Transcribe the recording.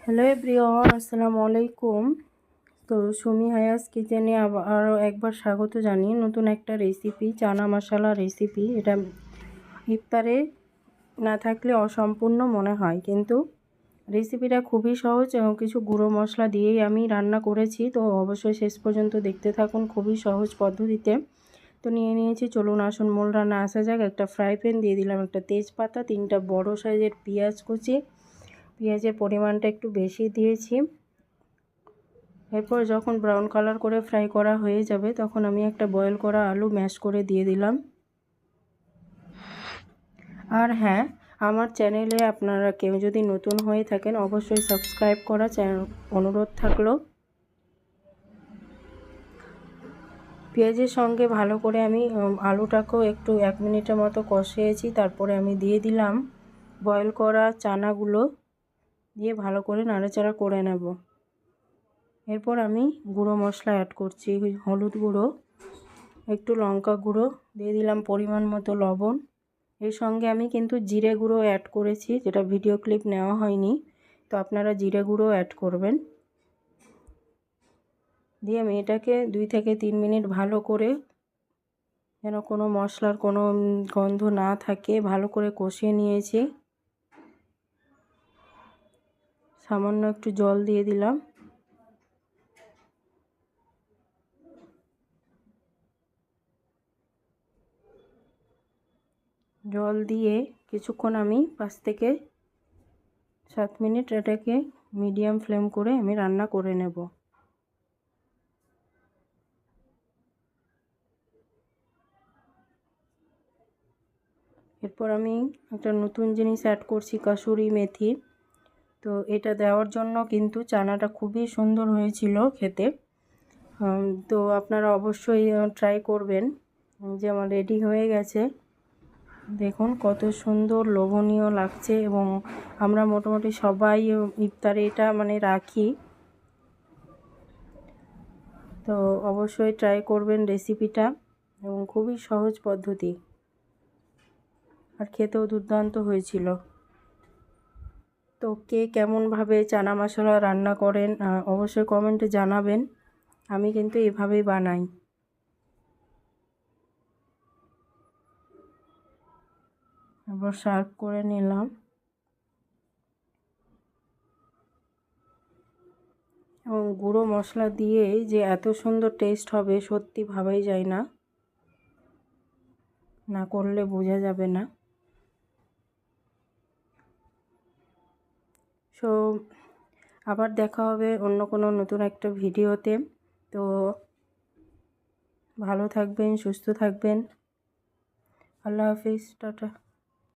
Hello everyone, আসসালামু আলাইকুম। তো সুমি হায়াস কিচেনে আরও একবার স্বাগত জানিয়ে নতুন একটা রেসিপি, চানা মশলা রেসিপি। এটা ইফতারে না থাকলে অসম্পূর্ণ মনে হয়, কিন্তু রেসিপিটা খুবই সহজ এবং কিছু গুঁড়ো মশলা দিয়েই আমি রান্না করেছি। তো অবশ্যই শেষ পর্যন্ত দেখতে থাকুন, খুবই সহজ পদ্ধতিতে। তো নিয়েছি, চলুন আসুন মূল রান্না আসা যাক। একটা ফ্রাই প্যান দিয়ে দিলাম একটা তেজপাতা, 3টা বড় সাইজের পেঁয়াজ কুচি, পেঁয়াজের পরিমাণটা একটু বেশি দিয়েছি। এরপর যখন ব্রাউন কালার করে ফ্রাই করা হয়ে যাবে তখন আমি একটা বয়েল করা আলু ম্যাশ করে দিয়ে দিলাম। আর হ্যাঁ, আমার চ্যানেলে আপনারা কেউ যদি নতুন হয়ে থাকেন অবশ্যই সাবস্ক্রাইব করা অনুরোধ থাকলো। পেঁয়াজের সঙ্গে ভালো করে আমি আলুটাকেও একটু 1 মিনিটের মতো কষিয়েছি। তারপরে আমি দিয়ে দিলাম বয়েল করা চানাগুলো, দিয়ে ভালো করে নাড়াচাড়া করে নেব। এরপর আমি গুঁড়ো মশলা অ্যাড করছি, হলুদ গুঁড়ো, একটু লঙ্কা গুঁড়ো, দিয়ে দিলাম পরিমাণ মতো লবণ। এর সঙ্গে আমি কিন্তু জিরে গুঁড়ো অ্যাড করেছি, যেটা ভিডিও ক্লিপ নেওয়া হয়নি, তো আপনারা জিরে গুঁড়ো অ্যাড করবেন। দিয়ে আমি এটাকে 2 থেকে 3 মিনিট ভালো করে, যেন কোনো মশলার কোনো গন্ধ না থাকে, ভালো করে কষিয়ে নিয়েছি। সামান্য একটু জল দিয়ে দিলাম। জল দিয়ে কিছুক্ষণ আমি 5 থেকে 7 মিনিট এটাকে মিডিয়াম ফ্লেম করে আমি রান্না করে নেব। এরপর আমি একটা নতুন জিনিস অ্যাড করছি, কাসুরি মেথি। তো এটা দেওয়ার জন্য কিন্তু চানাটা খুবই সুন্দর হয়েছিল খেতে। তো আপনারা অবশ্যই ট্রাই করবেন। যে আমার রেডি হয়ে গেছে, দেখুন কত সুন্দর লোভনীয় লাগছে, এবং আমরা মোটামুটি সবাই ইফতারে এটা রাখি। তো অবশ্যই ট্রাই করবেন রেসিপিটা, এবং খুবই সহজ পদ্ধতি, আর খেতেও দুর্দান্ত হয়েছিল। তো কে কেমনভাবে চানা মশলা রান্না করেন অবশ্যই কমেন্টে জানাবেন। আমি কিন্তু এভাবেই বানাই। এবার সার্ভ করে নিলাম, এবং গুঁড়ো মশলা দিয়ে যে এত সুন্দর টেস্ট হবে সত্যি ভাবাই যায় না, না করলে বোঝা যাবে না। সো আবার দেখা হবে অন্য কোনো নতুন একটা ভিডিওতে। তো ভালো থাকবেন, সুস্থ থাকবেন। আল্লাহ হাফিজ, টাটা।